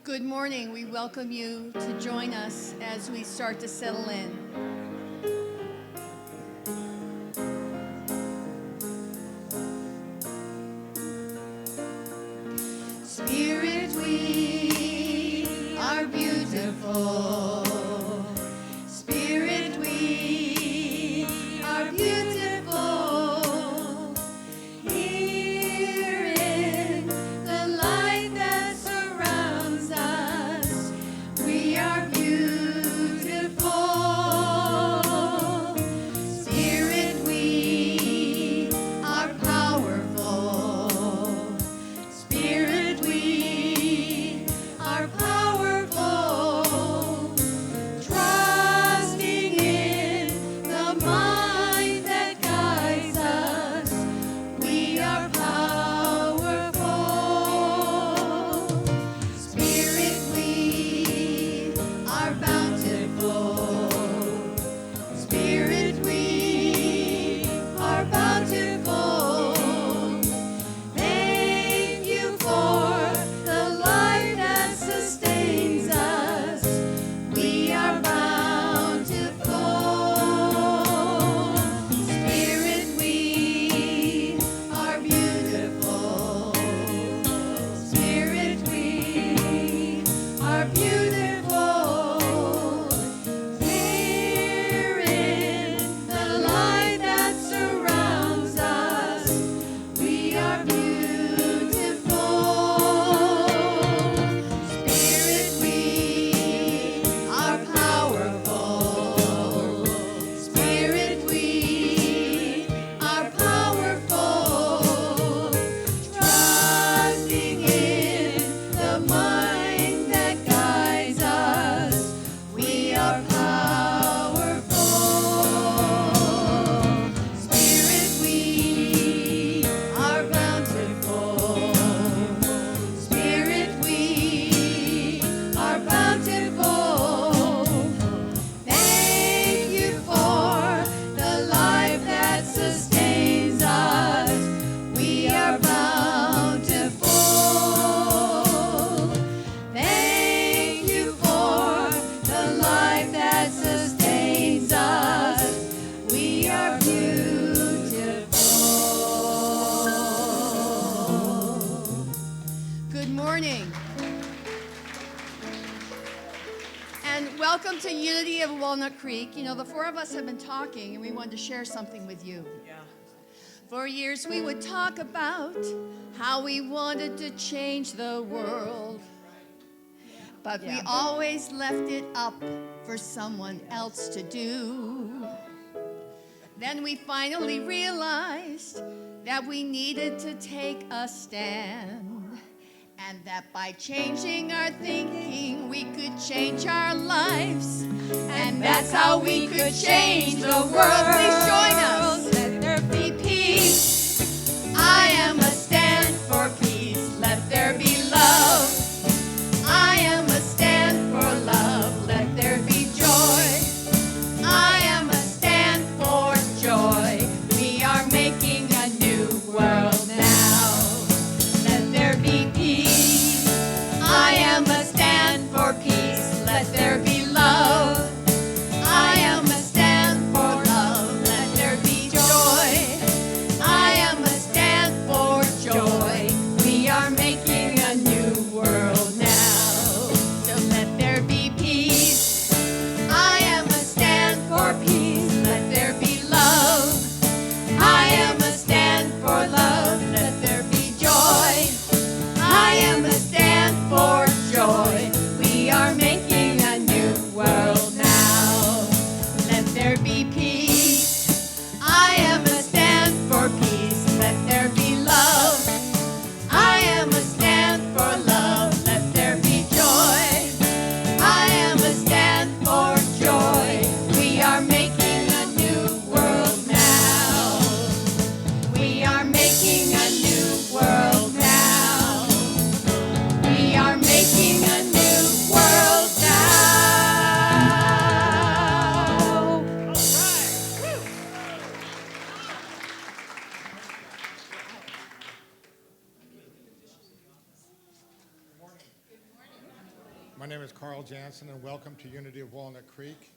Good morning. We welcome you to join us as we start to settle in. Spirit, we are beautiful. Spirit, we are beautiful. Here in the light that surrounds us, we are beautiful. Spirit, we are powerful. Spirit, we are powerful. Trusting in the mind that guides us, we are powerful. Spirit, we are bountiful. Spirit, we are bountiful. Thank you for the life that sustains us. We are bountiful. Spirit, we are beautiful. Spirit, we are beautiful. Here in the light that surrounds us, we are beautiful. Spirit, we are powerful. Spirit, we are powerful. Trusting in the mind that guides us, we are powerful. Spirit, we are bountiful. Spirit, we are bountiful. Thank you for the life that sustains us. We are bountiful. Thank you for the life that sustains us. We are beautiful. Good morning. And welcome to Unity of Walnut Creek. You know, the four of us have been talking, and we wanted to share something with you. For years, we would talk about how we wanted to change the world. But we always left it up for someone else to do. Then we finally realized that we needed to take a stand. And that by changing our thinking, we could change our lives. And that's how we could change the world. Please join us. Let there be peace. I am a stand for peace. Let there be love. I am a stand for love. Let there be joy. I am a stand for joy. We are making a new world now. Let there be peace. I am a stand for peace. Let there be love. I am a stand for love. Let there be My name is Carl Jansen, and welcome to Unity of Walnut Creek.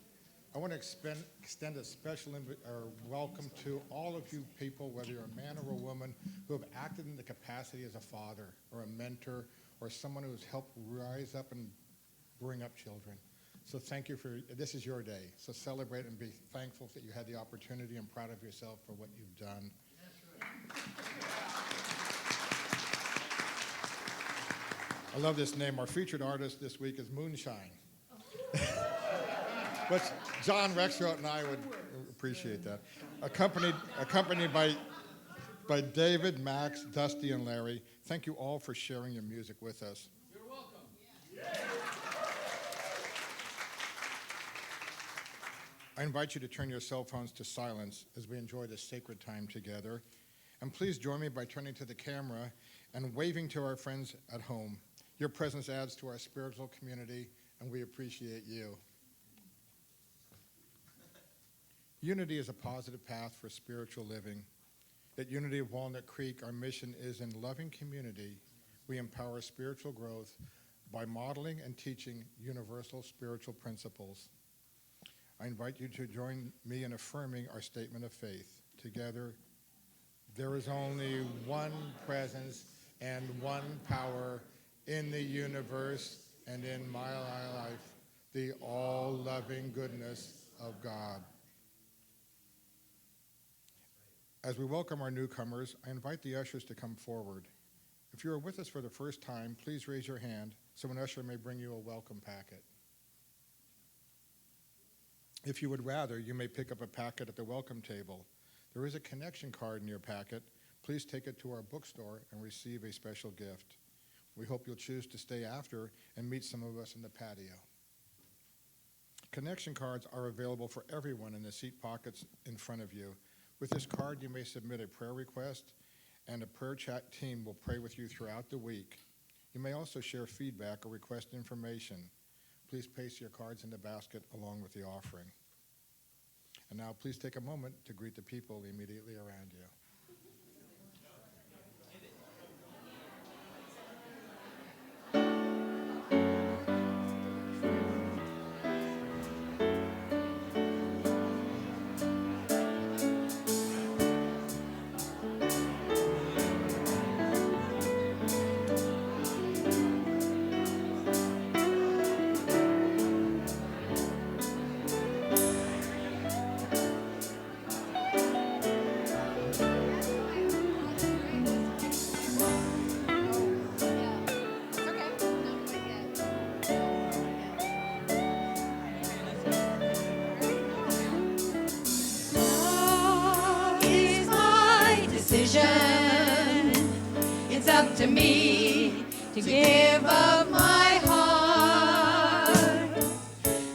I want to extend a special welcome to all of you people, whether you're a man or a woman, who have acted in the capacity as a father or a mentor or someone who has helped rise up and bring up children. So thank you this is your day. So celebrate and be thankful that you had the opportunity and proud of yourself for what you've done. I love this name. Our featured artist this week is Moonshine. But John Rexroth and I would appreciate that. Accompanied by David, Max, Dusty, and Larry. Thank you all for sharing your music with us. You're welcome. I invite you to turn your cell phones to silence as we enjoy this sacred time together. And please join me by turning to the camera and waving to our friends at home. Your presence adds to our spiritual community, and we appreciate you. Unity is a positive path for spiritual living. At Unity of Walnut Creek, our mission is in loving community. We empower spiritual growth by modeling and teaching universal spiritual principles. I invite you to join me in affirming our statement of faith. Together, there is only one presence and one power in the universe and in my life, the all-loving goodness of God. As we welcome our newcomers, I invite the ushers to come forward. If you are with us for the first time, please raise your hand so an usher may bring you a welcome packet. If you would rather, you may pick up a packet at the welcome table. There is a connection card in your packet. Please take it to our bookstore and receive a special gift. We hope you'll choose to stay after and meet some of us in the patio. Connection cards are available for everyone in the seat pockets in front of you. With this card, you may submit a prayer request, and a prayer chat team will pray with you throughout the week. You may also share feedback or request information. Please place your cards in the basket along with the offering. And now please take a moment to greet the people immediately around you. It's up to me to give up my heart.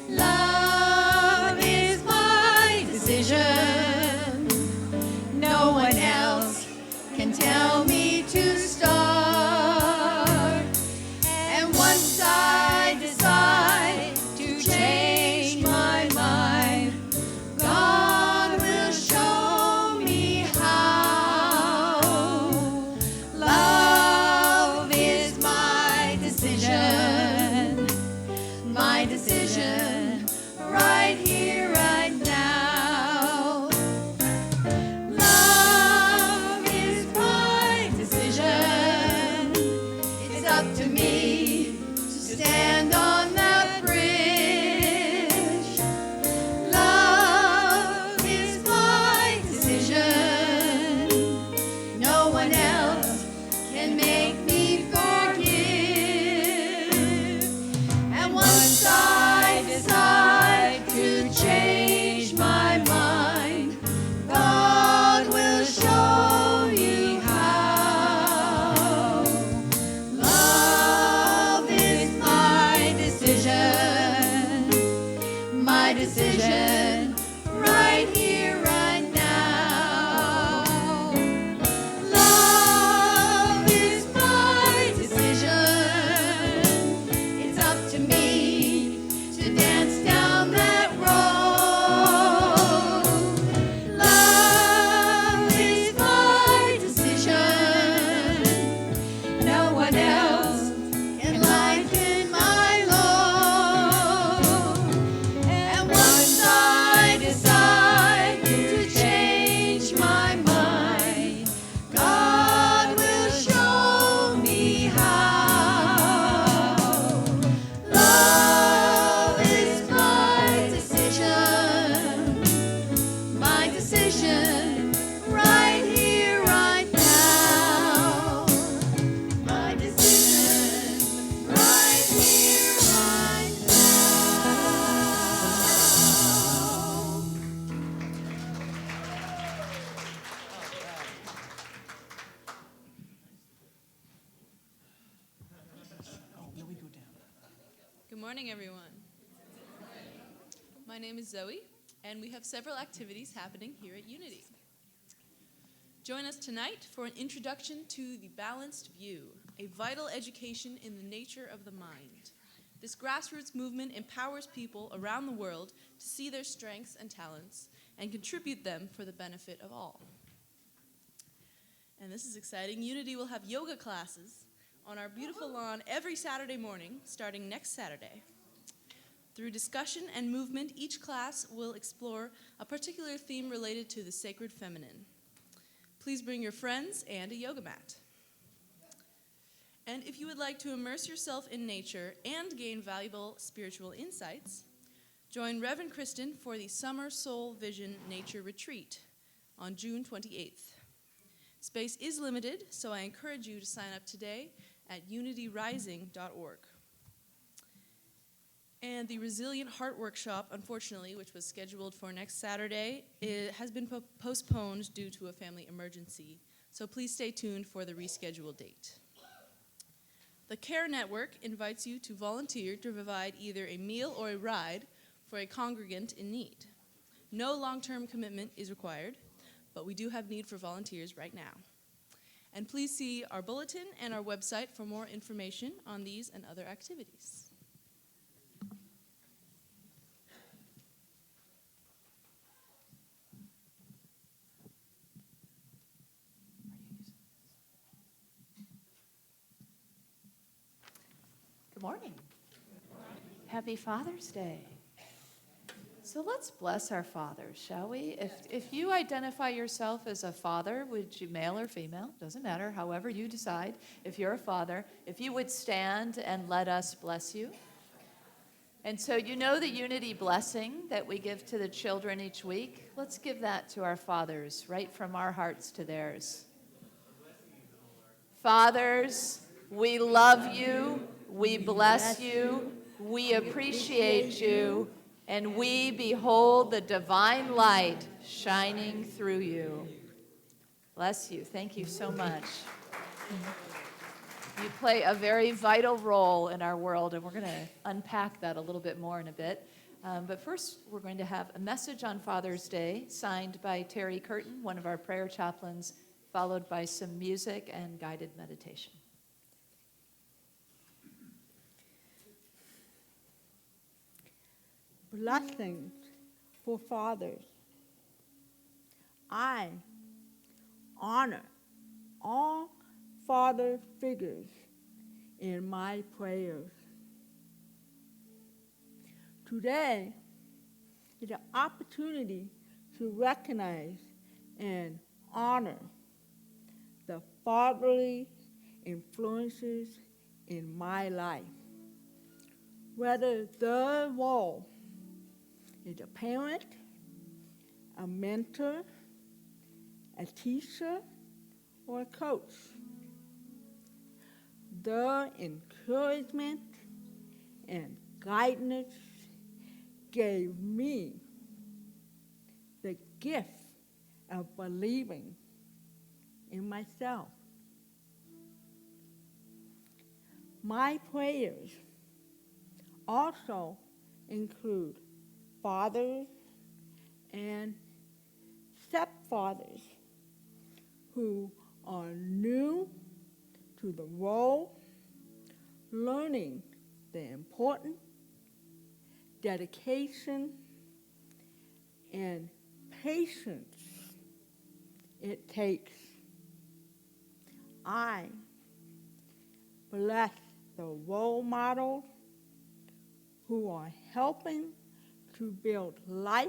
Love is my decision. No one else can tell me to start. And once I decide to change my mind, God will show me how. Love is my decision, right here, right now. Love is my decision. It's up to me to stand on that bridge. Love is my decision. No one else can make me forgive. And once I decide to change my mind, God will show you how. Love is my decision, right here, right now. Love is my decision. It's up to me to dance down that road. Love is my decision. No one else can lighten my load. Good morning, everyone. My name is Zoe, and we have several activities happening here at Unity. Join us tonight for an introduction to the Balanced View, a vital education in the nature of the mind. This grassroots movement empowers people around the world to see their strengths and talents and contribute them for the benefit of all. And this is exciting. Unity will have yoga classes on our beautiful lawn every Saturday morning, starting next Saturday. Through discussion and movement, each class will explore a particular theme related to the sacred feminine. Please bring your friends and a yoga mat. And if you would like to immerse yourself in nature and gain valuable spiritual insights, join Reverend Kristen for the Summer Soul Vision Nature Retreat on June 28th. Space is limited, so I encourage you to sign up today at unityrising.org. And the Resilient Heart Workshop, unfortunately, which was scheduled for next Saturday, it has been postponed due to a family emergency. So please stay tuned for the rescheduled date. The CARE Network invites you to volunteer to provide either a meal or a ride for a congregant in need. No long-term commitment is required, but we do have need for volunteers right now. And please see our bulletin and our website for more information on these and other activities. Good morning. Happy Father's Day. So let's bless our fathers, shall we? If you identify yourself as a father, would you male or female? Doesn't matter, however you decide. If you're a father, if you would stand and let us bless you. And so you know the unity blessing that we give to the children each week. Let's give that to our fathers, right from our hearts to theirs. Fathers, we love you, we bless you, we appreciate you, and we behold the divine light shining through you. Bless you. Thank you so much. You play a very vital role in our world, and we're going to unpack that a little bit more in a bit. But first, we're going to have a message on Father's Day signed by Terry Curtin, one of our prayer chaplains, followed by some music and guided meditation. Blessings for fathers. I honor all father figures in my prayers. Today is an opportunity to recognize and honor the fatherly influences in my life. Whether the role is a parent, a mentor, a teacher, or a coach. The encouragement and guidance gave me the gift of believing in myself. My prayers also include fathers and stepfathers who are new to the role, learning the important dedication and patience it takes. I bless the role models who are helping to build life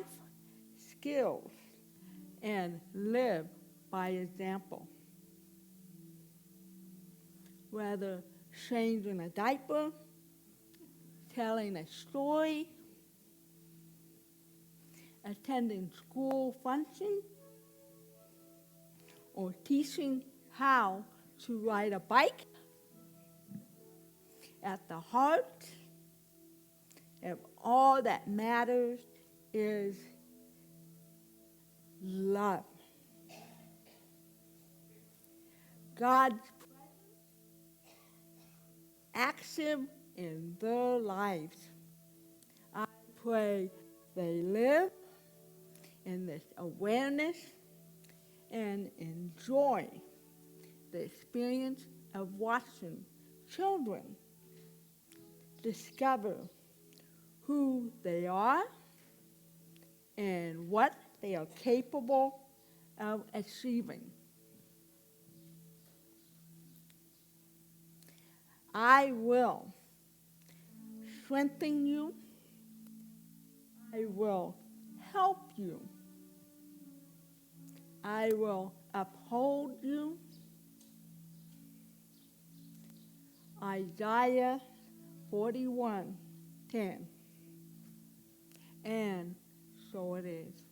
skills and live by example. Whether changing a diaper, telling a story, attending school functions, or teaching how to ride a bike, at the heart of all that matters is love. God's active in their lives. I pray they live in this awareness and enjoy the experience of watching children discover who they are and what they are capable of achieving. I will strengthen you. I will help you. I will uphold you. Isaiah 41:10. And so it is.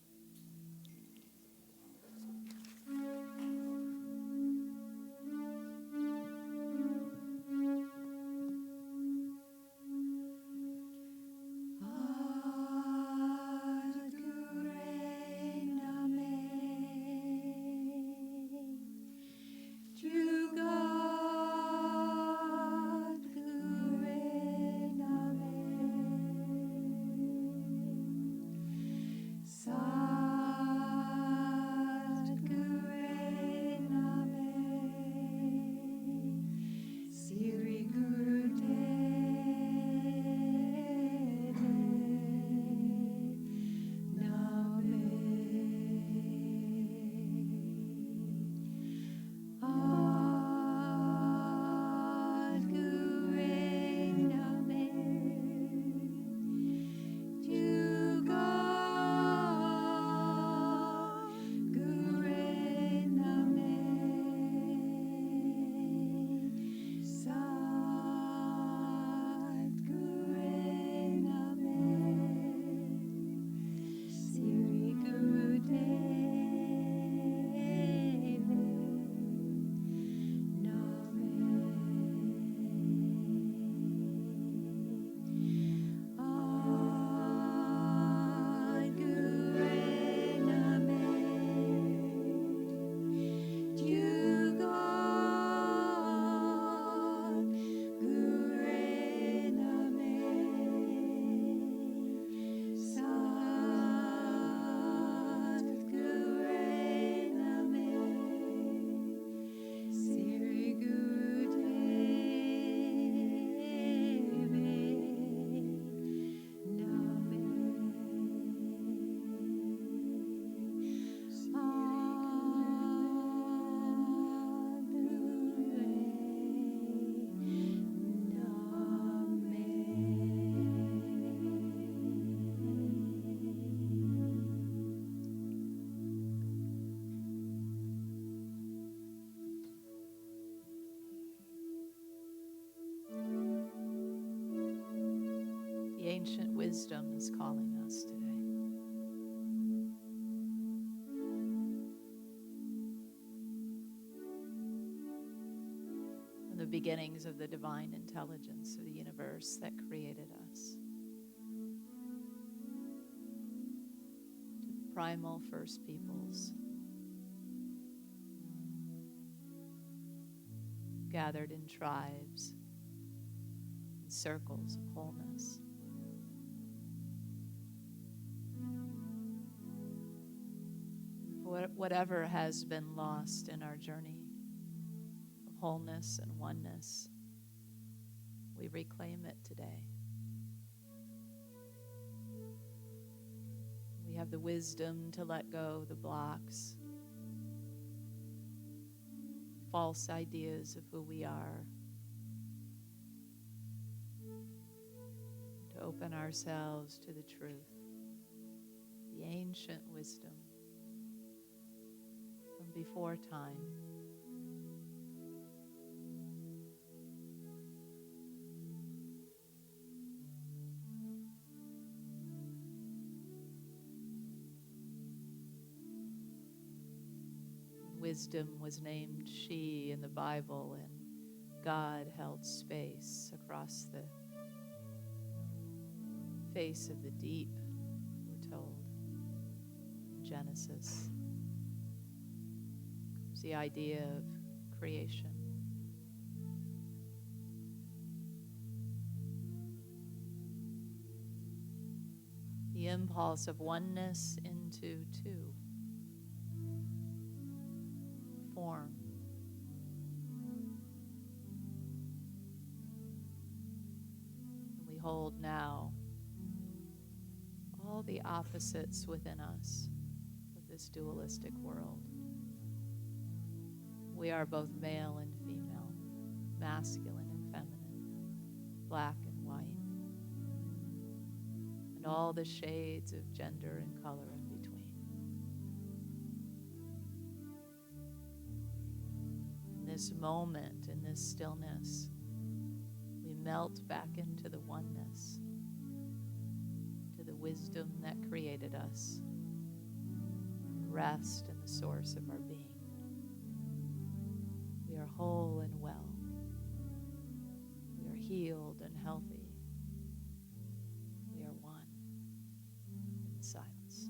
The ancient wisdom is calling us today. From the beginnings of the divine intelligence of the universe that created us, to the primal first peoples gathered in tribes, in circles of wholeness. Whatever has been lost in our journey of wholeness and oneness, we reclaim it today. We have the wisdom to let go the blocks, false ideas of who we are, to open ourselves to the truth, the ancient wisdom from before time. Wisdom was named she in the Bible, and God held space across the face of the deep, we're told in Genesis. It's the idea of creation. impulse of oneness into two. Form. And we hold now all the opposites within us of this dualistic world. We are both male and female, masculine and feminine, black and white, and all the shades of gender and color in between. In this moment, in this stillness, we melt back into the oneness, to the wisdom that created us, and rest in the source of our being. We are whole and well. We are healed and healthy. We are one in silence.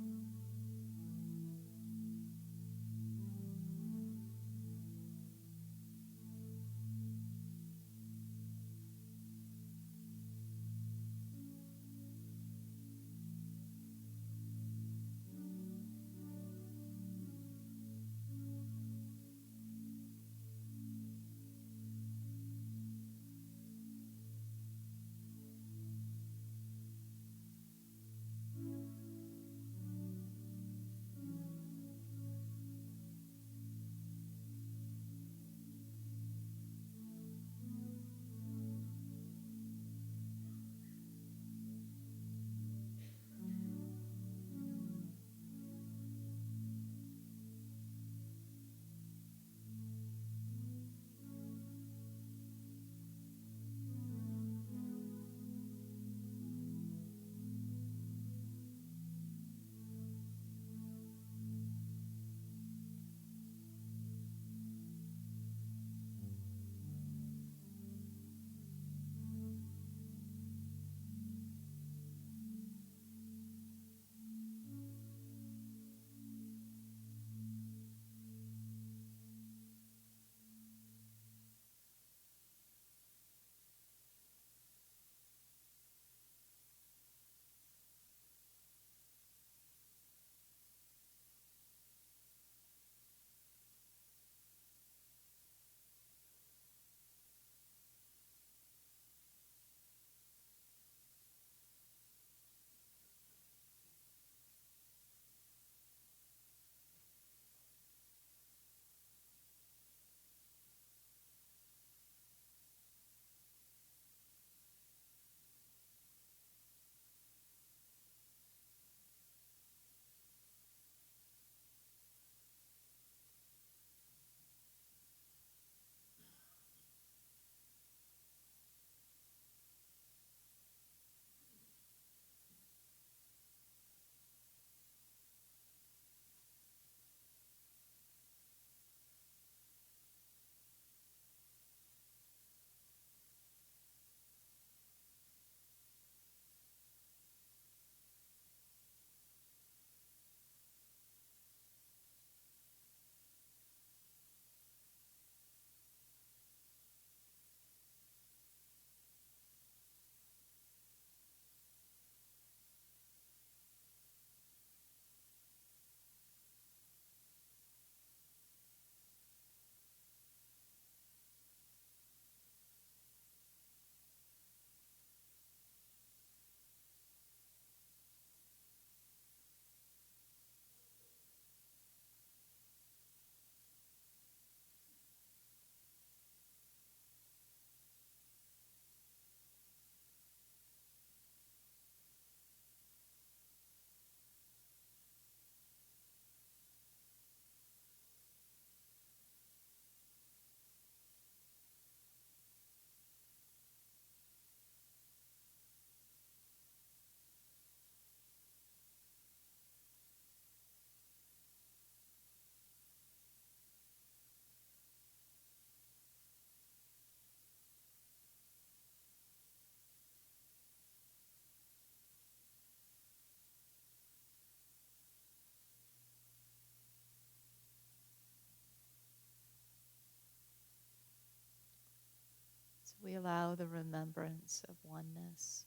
So we allow the remembrance of oneness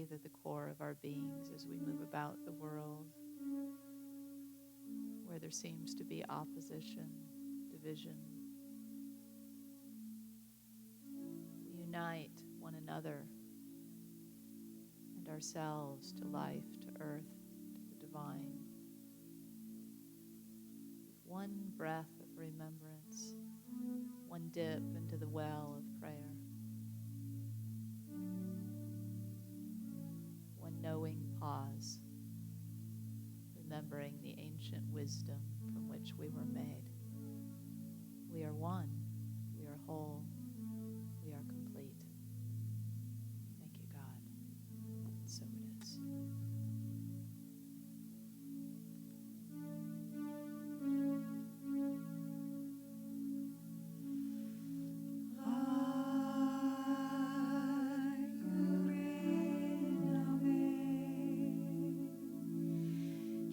breathe at the core of our beings as we move about the world, where there seems to be opposition, division. We unite one another and ourselves to life, to earth, to the divine. One breath of remembrance, one dip into the well of prayer, one knowing pause, remembering the ancient wisdom from which we were made. We are one, we are whole, we are complete. Thank you, God. And so it is.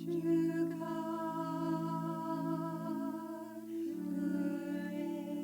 To God, who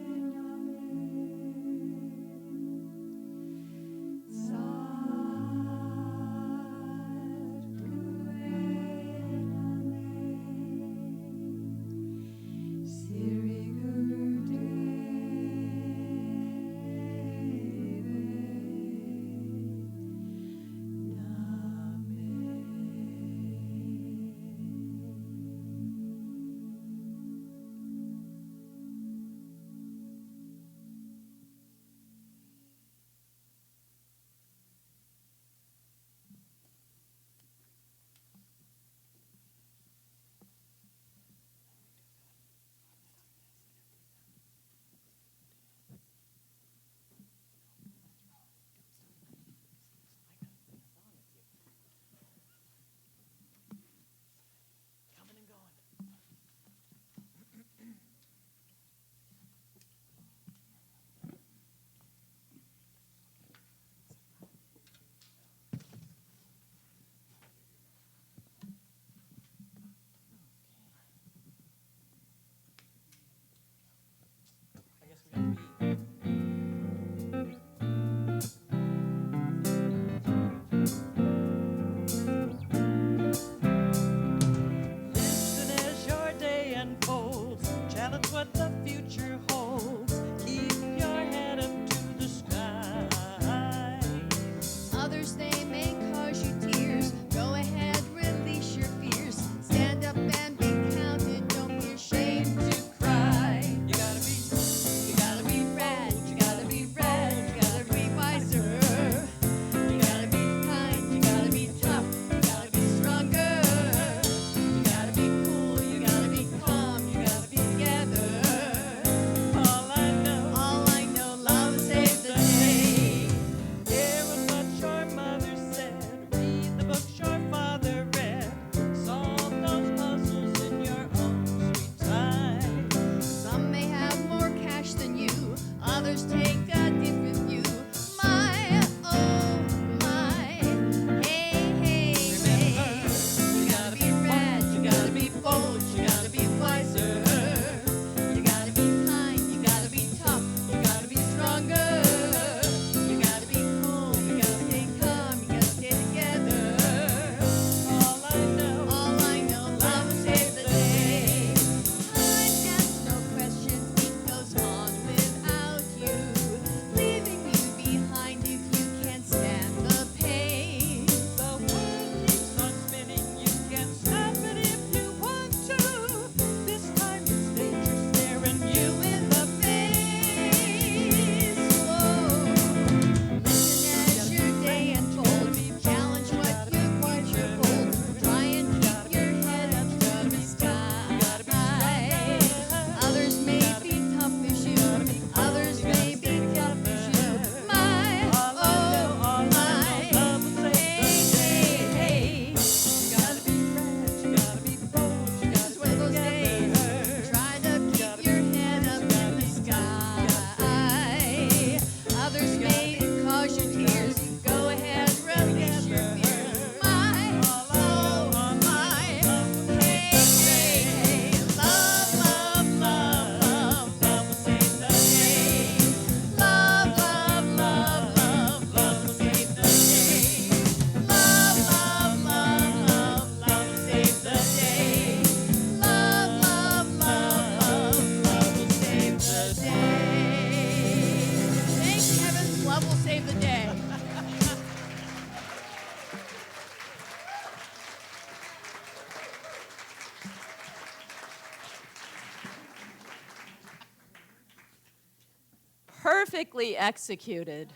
perfectly executed.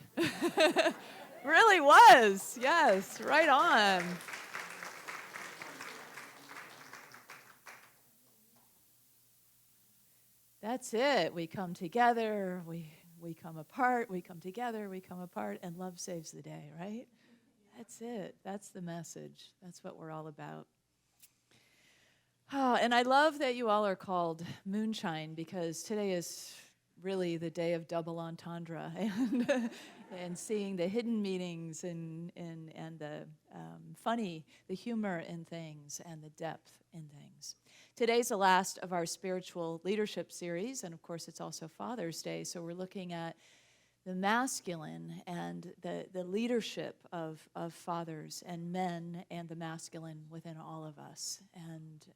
Really was. Yes, right on. That's it. We come together, we come apart, we come together, we come apart, and love saves the day, right? That's it. That's the message. That's what we're all about. Oh, and I love that you all are called Moonshine, because today is really the day of double entendre and seeing the hidden meanings and the funny, the humor in things and the depth in things. Today's the last of our spiritual leadership series, and of course it's also Father's Day, so we're looking at the masculine and the leadership of fathers and men and the masculine within all of us. And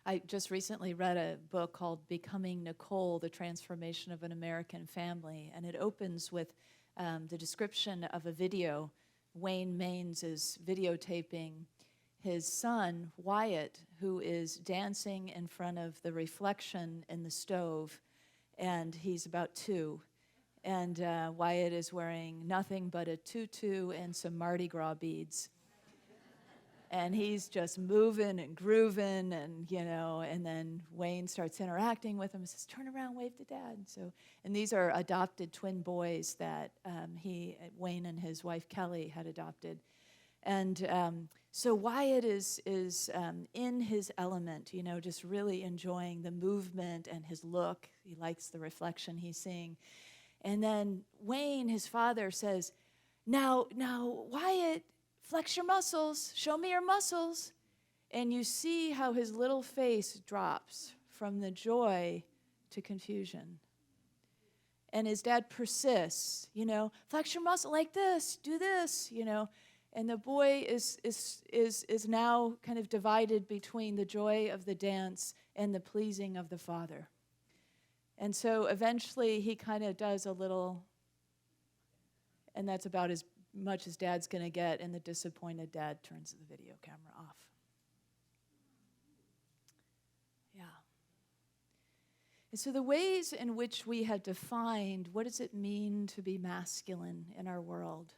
I just recently read a book called Becoming Nicole, The Transformation of an American Family, and it opens with the description of a video. Wayne Maines is videotaping his son, Wyatt, who is dancing in front of the reflection in the stove, and he's about 2. And Wyatt is wearing nothing but a tutu and some Mardi Gras beads. And he's just moving and grooving, and and then Wayne starts interacting with him and says, "Turn around, wave to Dad." And these are adopted twin boys that Wayne and his wife Kelly had adopted. And so Wyatt is in his element, just really enjoying the movement and his look. He likes the reflection he's seeing. And then Wayne, his father, says, now, Wyatt, flex your muscles. Show me your muscles. And you see how his little face drops from the joy to confusion. And his dad persists, flex your muscle like this, do this, And the boy is now kind of divided between the joy of the dance and the pleasing of the father. And so eventually he kind of does a little, and that's about as much as Dad's going to get, and the disappointed dad turns the video camera off. Yeah. And so the ways in which we have defined what does it mean to be masculine in our world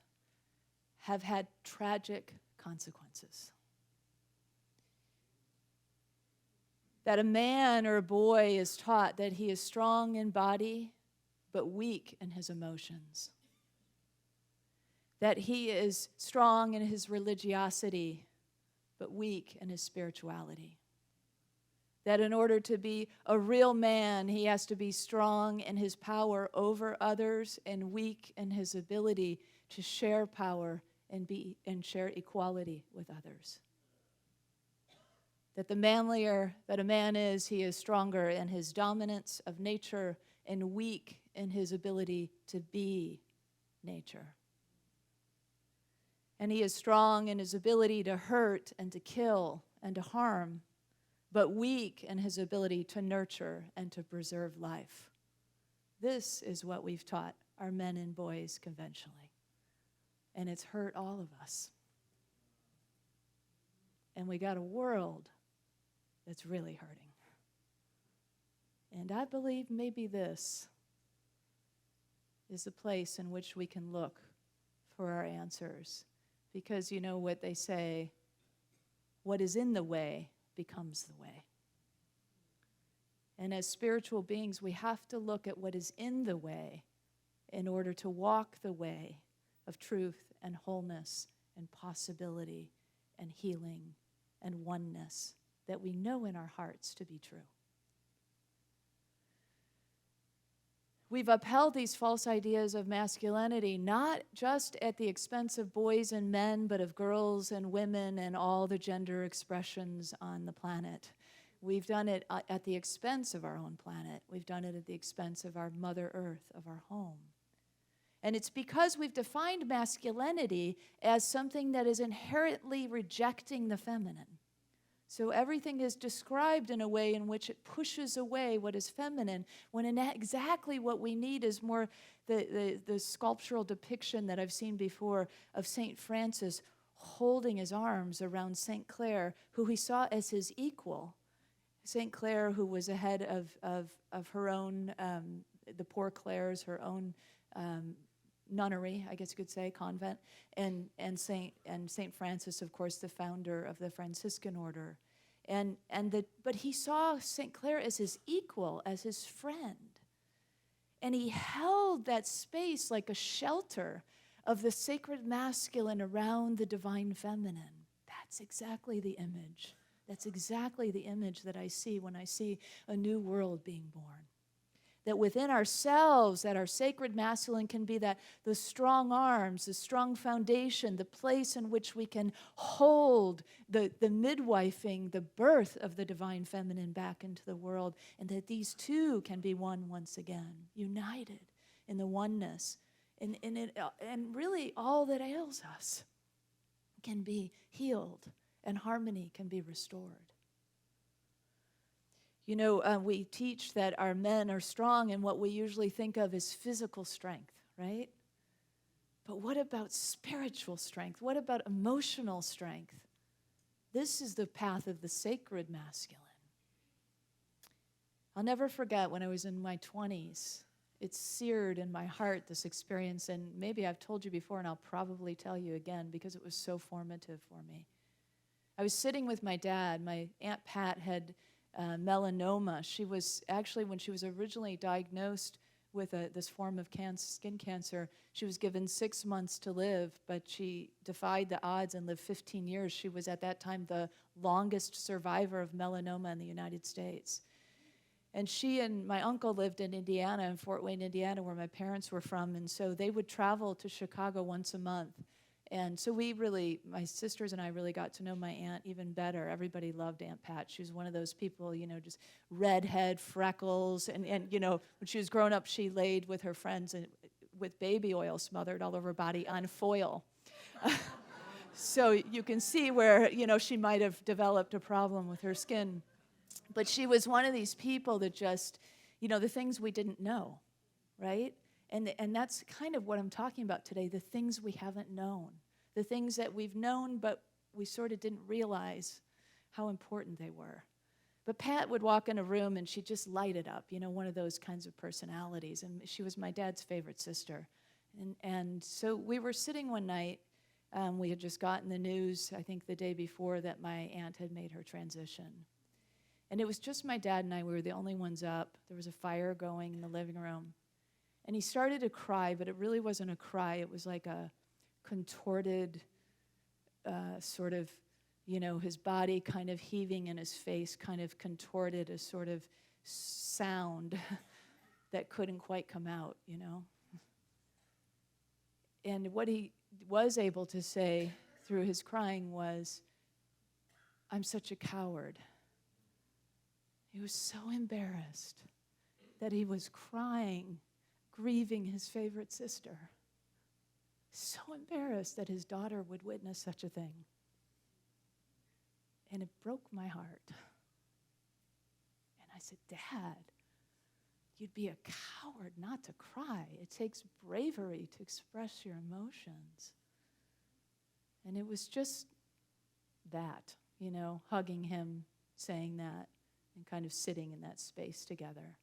have had tragic consequences. That a man or a boy is taught that he is strong in body, but weak in his emotions. That he is strong in his religiosity, but weak in his spirituality. That in order to be a real man, he has to be strong in his power over others and weak in his ability to share power and share equality with others. That the manlier that a man is, he is stronger in his dominance of nature and weak in his ability to be nature. And he is strong in his ability to hurt and to kill and to harm, but weak in his ability to nurture and to preserve life. This is what we've taught our men and boys conventionally. And it's hurt all of us. And we got a world that's really hurting. And I believe maybe this is the place in which we can look for our answers. Because you know what they say, what is in the way becomes the way. And as spiritual beings, we have to look at what is in the way in order to walk the way of truth and wholeness and possibility and healing and oneness that we know in our hearts to be true. We've upheld these false ideas of masculinity, not just at the expense of boys and men, but of girls and women and all the gender expressions on the planet. We've done it at the expense of our own planet. We've done it at the expense of our Mother Earth, of our home. And it's because we've defined masculinity as something that is inherently rejecting the feminine. So everything is described in a way in which it pushes away what is feminine, when exactly what we need is more the sculptural depiction that I've seen before of St. Francis holding his arms around St. Clare, who he saw as his equal. St. Clare, who was ahead of her own the Poor Clares, her own nunnery, I guess you could say, convent, and Saint Francis, of course, the founder of the Franciscan order. But he saw St. Clare as his equal, as his friend. And he held that space like a shelter of the sacred masculine around the divine feminine. That's exactly the image. That's exactly the image that I see when I see a new world being born. That within ourselves, that our sacred masculine can be that the strong arms, the strong foundation, the place in which we can hold the midwifing, the birth of the divine feminine back into the world, and that these two can be one once again, united in the oneness. And really all that ails us can be healed, and harmony can be restored. You know, we teach that our men are strong in what we usually think of as physical strength, right? But what about spiritual strength? What about emotional strength? This is the path of the sacred masculine. I'll never forget when I was in my 20s. It's seared in my heart, this experience, and maybe I've told you before, and I'll probably tell you again because it was so formative for me. I was sitting with my dad. My Aunt Pat had melanoma. She was actually, when she was originally diagnosed with this form of skin cancer, she was given 6 months to live, but she defied the odds and lived 15 years. She was at that time the longest survivor of melanoma in the United States. And she and my uncle lived in Indiana, in Fort Wayne, Indiana, where my parents were from, and so they would travel to Chicago once a month. And so my sisters and I really got to know my aunt even better. Everybody loved Aunt Pat. She was one of those people, just redhead, freckles. And when she was growing up, she laid with her friends with baby oil smothered all over her body on foil. So you can see where, she might have developed a problem with her skin. But she was one of these people that just, the things we didn't know, right? And that's kind of what I'm talking about today, the things we haven't known, the things that we've known, but we sort of didn't realize how important they were. But Pat would walk in a room and she'd just light it up, one of those kinds of personalities. And she was my dad's favorite sister. And so we were sitting one night. We had just gotten the news, I think the day before, that my aunt had made her transition. And it was just my dad and I. We were the only ones up. There was a fire going in the living room. And he started to cry, but it really wasn't a cry. It was like a contorted sort of, his body kind of heaving and his face kind of contorted, a sort of sound that couldn't quite come out, And what he was able to say through his crying was, "I'm such a coward." He was so embarrassed that he was crying, grieving his favorite sister. So embarrassed that his daughter would witness such a thing. And it broke my heart. And I said, "Dad, you'd be a coward not to cry. It takes bravery to express your emotions." And it was just that, hugging him, saying that, and kind of sitting in that space together.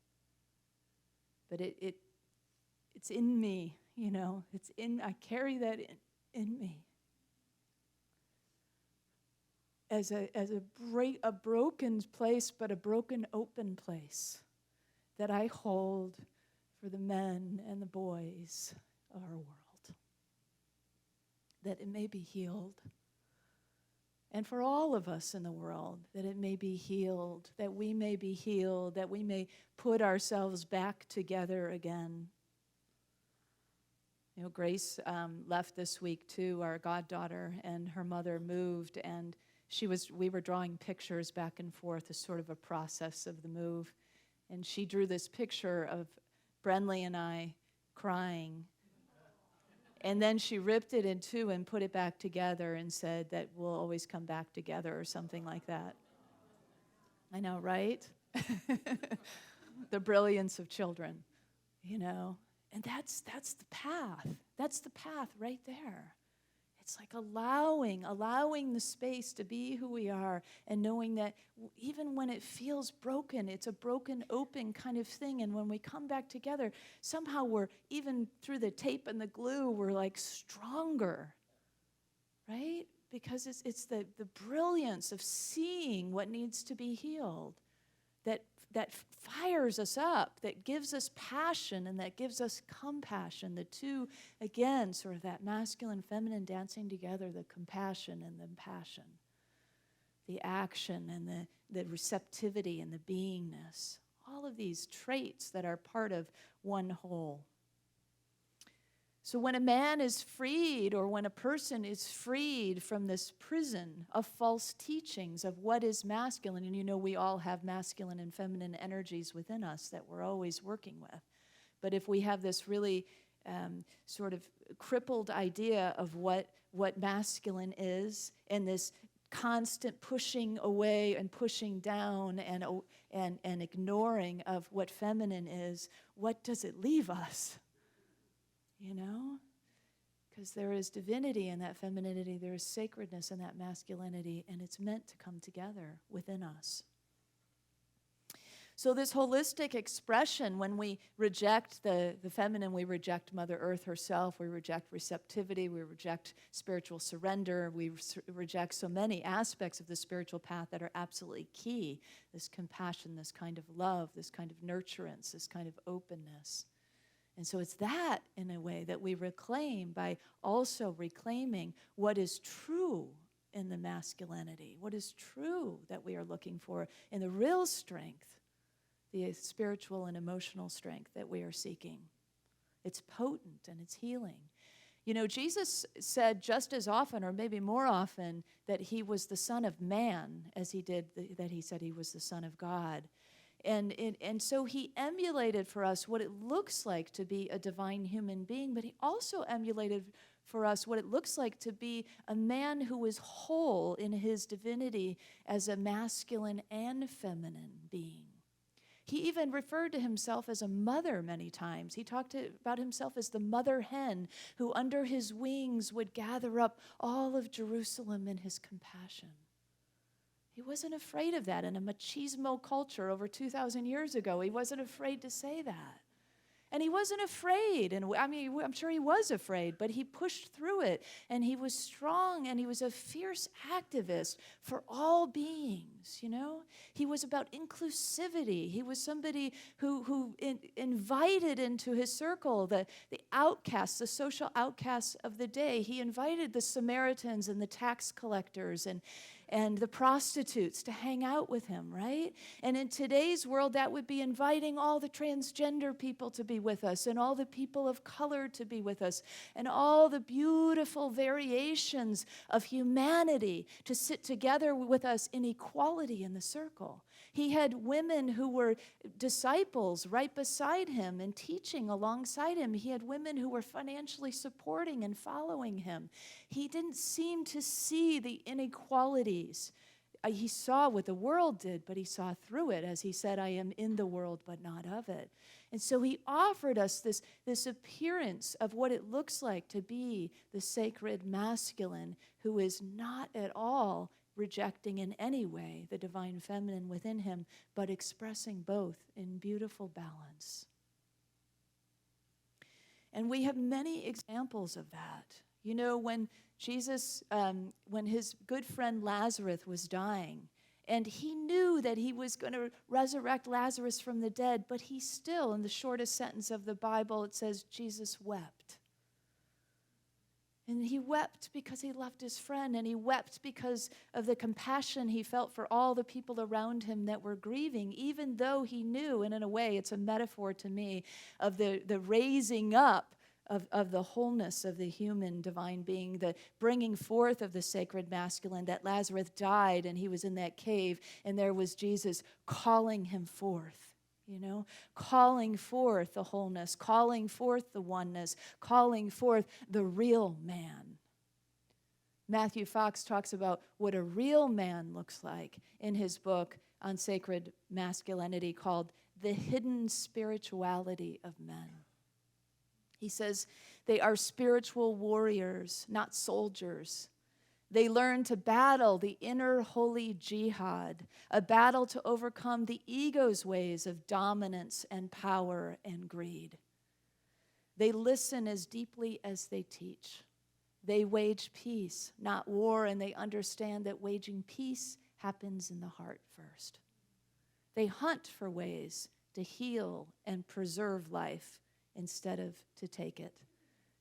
But it's in me, I carry that in me. As a broken place, but a broken open place that I hold for the men and the boys of our world. That it may be healed. And for all of us in the world, that it may be healed, that we may be healed, that we may put ourselves back together again. Grace left this week too, our goddaughter, and her mother moved, and we were drawing pictures back and forth as sort of a process of the move. And she drew this picture of Brenly and I crying. And then she ripped it in two and put it back together and said that we'll always come back together or something like that. I know, right? The brilliance of children, And that's the path. That's the path right there. It's like allowing the space to be who we are, and knowing that even when it feels broken, it's a broken, open kind of thing. And when we come back together, somehow we're, even through the tape and the glue, we're like stronger, right? Because it's the brilliance of seeing what needs to be healed that fires us up, that gives us passion, and that gives us compassion. The two, again, sort of that masculine, feminine dancing together, the compassion and the passion, the action and the receptivity and the beingness. All of these traits that are part of one whole. So when a man is freed, or when a person is freed from this prison of false teachings of what is masculine, and you know we all have masculine and feminine energies within us that we're always working with. But if we have this really sort of crippled idea of what masculine is, and this constant pushing away and pushing down and ignoring of what feminine is, what does it leave us? You know? Because there is divinity in that femininity, there is sacredness in that masculinity, and it's meant to come together within us. So this holistic expression, when we reject the feminine, we reject Mother Earth herself, we reject receptivity, we reject spiritual surrender, we reject so many aspects of the spiritual path that are absolutely key. This compassion, this kind of love, this kind of nurturance, this kind of openness. And so it's that, in a way, that we reclaim by also reclaiming what is true in the masculinity, what is true that we are looking for in the real strength, the spiritual and emotional strength that we are seeking. It's potent and it's healing. You know, Jesus said just as often, or maybe more often, that he was the Son of Man as he did that he said he was the Son of God. And so he emulated for us what it looks like to be a divine human being, but he also emulated for us what it looks like to be a man who is whole in his divinity as a masculine and feminine being. He even referred to himself as a mother many times. He talked about himself as the mother hen who under his wings would gather up all of Jerusalem in his compassion. He wasn't afraid of that in a machismo culture over 2,000 years ago. He wasn't afraid to say that. And he wasn't afraid. And I mean, I'm sure he was afraid, but he pushed through it. And he was strong, and he was a fierce activist for all beings, you know? He was about inclusivity. He was somebody who invited into his circle the outcasts, the social outcasts of the day. He invited the Samaritans and the tax collectors and the prostitutes to hang out with him, right? And in today's world, that would be inviting all the transgender people to be with us, and all the people of color to be with us, and all the beautiful variations of humanity to sit together with us in equality in the circle. He had women who were disciples right beside him and teaching alongside him. He had women who were financially supporting and following him. He didn't seem to see the inequalities. He saw what the world did, but he saw through it, as he said, I am in the world, but not of it. And so he offered us this appearance of what it looks like to be the sacred masculine who is not at all rejecting in any way the divine feminine within him, but expressing both in beautiful balance. And we have many examples of that. You know, when Jesus, when his good friend Lazarus was dying, and he knew that he was going to resurrect Lazarus from the dead, but he still, in the shortest sentence of the Bible, it says Jesus wept. And he wept because he loved his friend, and he wept because of the compassion he felt for all the people around him that were grieving, even though he knew, and in a way it's a metaphor to me, of the raising up of the wholeness of the human divine being, the bringing forth of the sacred masculine, that Lazarus died and he was in that cave, and there was Jesus calling him forth. You know, calling forth the wholeness, calling forth the oneness, calling forth the real man. Matthew Fox talks about what a real man looks like in his book on sacred masculinity called The Hidden Spirituality of Men. He says they are spiritual warriors, not soldiers. They learn to battle the inner holy jihad, a battle to overcome the ego's ways of dominance and power and greed. They listen as deeply as they teach. They wage peace, not war, and they understand that waging peace happens in the heart first. They hunt for ways to heal and preserve life instead of to take it,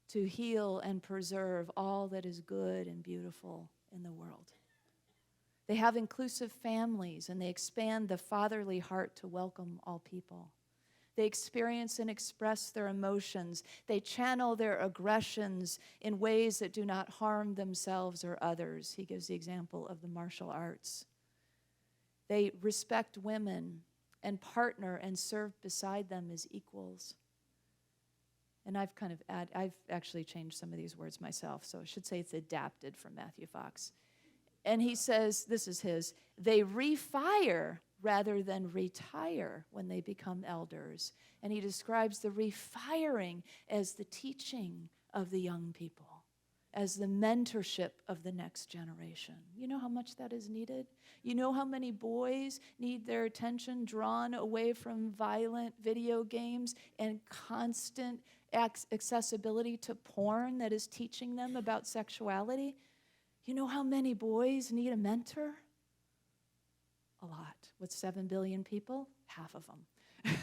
to heal and preserve all that is good and beautiful in the world. They have inclusive families, and they expand the fatherly heart to welcome all people. They experience and express their emotions. They channel their aggressions in ways that do not harm themselves or others. He gives the example of the martial arts. They respect women and partner and serve beside them as equals. And I've actually changed some of these words myself, so I should say it's adapted from Matthew Fox. And he says, this is his, they refire rather than retire when they become elders. And he describes the refiring as the teaching of the young people, as the mentorship of the next generation. You know how much that is needed? You know how many boys need their attention drawn away from violent video games and constant accessibility to porn that is teaching them about sexuality? You know how many boys need a mentor? A lot. With 7 billion people, half of them.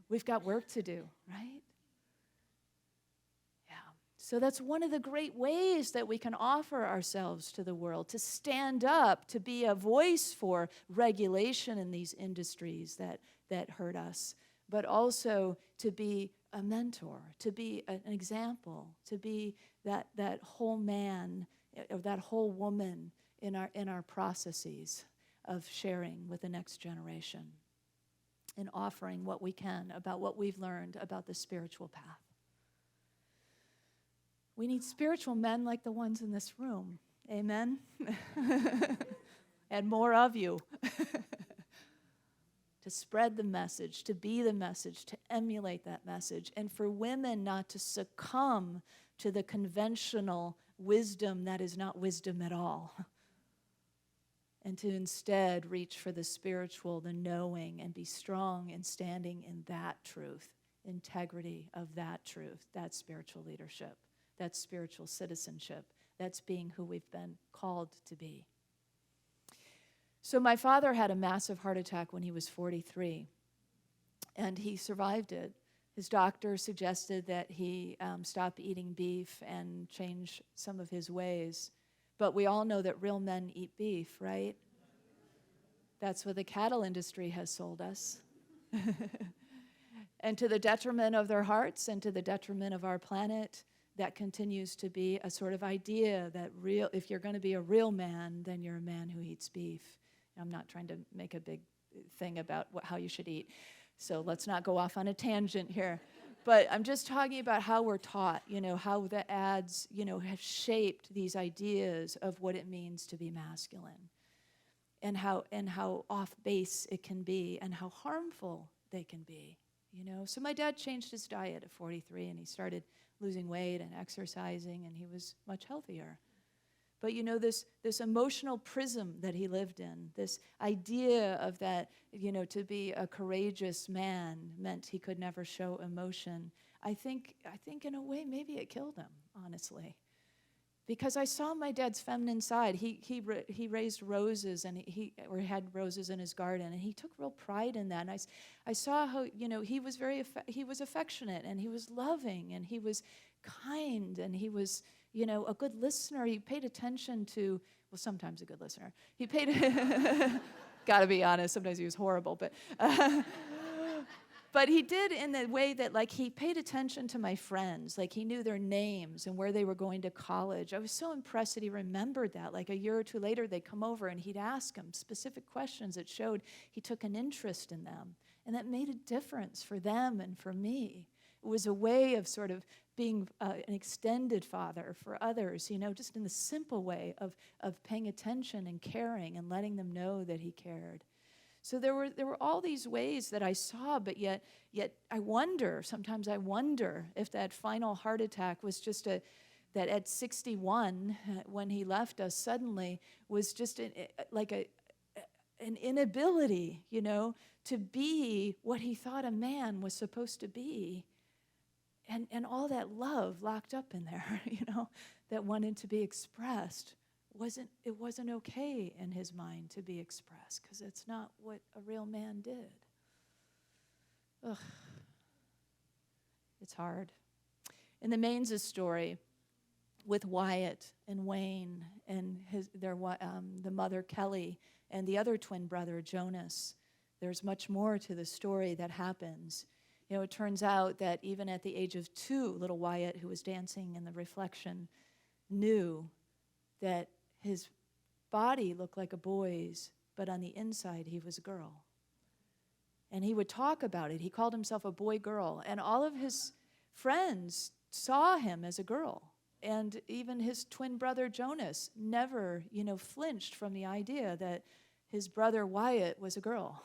We've got work to do, right? Yeah. So that's one of the great ways that we can offer ourselves to the world, to stand up, to be a voice for regulation in these industries that hurt us, but also to be a mentor, to be an example, to be that whole man or that whole woman in our processes of sharing with the next generation and offering what we can about what we've learned about the spiritual path. We need spiritual men like the ones in this room. Amen? And more of you. To spread the message, to be the message, to emulate that message, and for women not to succumb to the conventional wisdom that is not wisdom at all, and to instead reach for the spiritual, the knowing, and be strong in standing in that truth, integrity of that truth, that spiritual leadership, that spiritual citizenship, that's being who we've been called to be. So my father had a massive heart attack when he was 43, and he survived it. His doctor suggested that he stop eating beef and change some of his ways. But we all know that real men eat beef, right? That's what the cattle industry has sold us. And to the detriment of their hearts and to the detriment of our planet, that continues to be a sort of idea that if you're going to be a real man, then you're a man who eats beef. I'm not trying to make a big thing about how you should eat, so let's not go off on a tangent here. But I'm just talking about how we're taught, how the ads, have shaped these ideas of what it means to be masculine, and how off base it can be, and how harmful they can be. So my dad changed his diet at 43, and he started losing weight and exercising, and he was much healthier. But this emotional prism that he lived in, this idea of that, to be a courageous man meant he could never show emotion. I think in a way maybe it killed him, honestly. Because I saw my dad's feminine side. He raised roses, and he had roses in his garden, and he took real pride in that. And I saw how he was he was affectionate, and he was loving, and he was kind, and he was a good listener. He paid attention to, sometimes a good listener. He paid, gotta be honest, sometimes he was horrible, but he did in the way that, he paid attention to my friends. He knew their names and where they were going to college. I was so impressed that he remembered that. A year or two later, they'd come over and he'd ask them specific questions that showed he took an interest in them. And that made a difference for them and for me. It was a way of sort of being an extended father for others, just in the simple way of paying attention and caring and letting them know that he cared. So there were all these ways that I saw, but yet sometimes I wonder if that final heart attack was just that at 61, when he left us suddenly, was just an inability, to be what he thought a man was supposed to be. And all that love locked up in there, that wanted to be expressed. It wasn't okay in his mind to be expressed, because it's not what a real man did. Ugh. It's hard. In the Maines' story, with Wyatt and Wayne and the mother Kelly and the other twin brother Jonas, there's much more to the story that happens. It turns out that even at the age of 2, little Wyatt, who was dancing in the reflection, knew that his body looked like a boy's, but on the inside he was a girl. And he would talk about it. He called himself a boy-girl. And all of his friends saw him as a girl. And even his twin brother Jonas never, flinched from the idea that his brother Wyatt was a girl.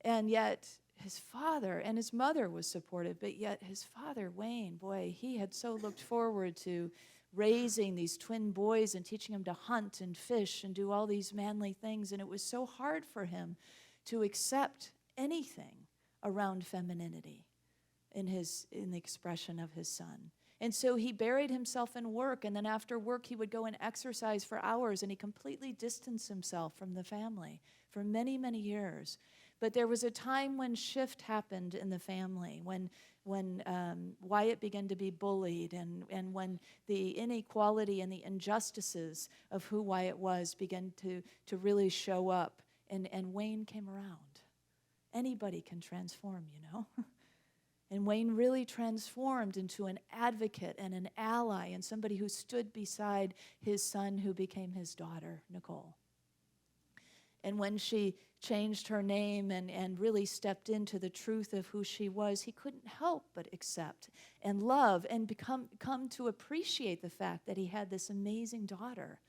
And yet his father and his mother was supportive, but yet his father, Wayne, boy, he had so looked forward to raising these twin boys and teaching them to hunt and fish and do all these manly things, and it was so hard for him to accept anything around femininity in the expression of his son. And so he buried himself in work, and then after work he would go and exercise for hours, and he completely distanced himself from the family for many, many years. But there was a time when shift happened in the family, when Wyatt began to be bullied, and when the inequality and the injustices of who Wyatt was began to really show up, and Wayne came around. Anybody can transform, And Wayne really transformed into an advocate and an ally and somebody who stood beside his son, who became his daughter, Nicole. And when she changed her name and really stepped into the truth of who she was, he couldn't help but accept and love and come to appreciate the fact that he had this amazing daughter.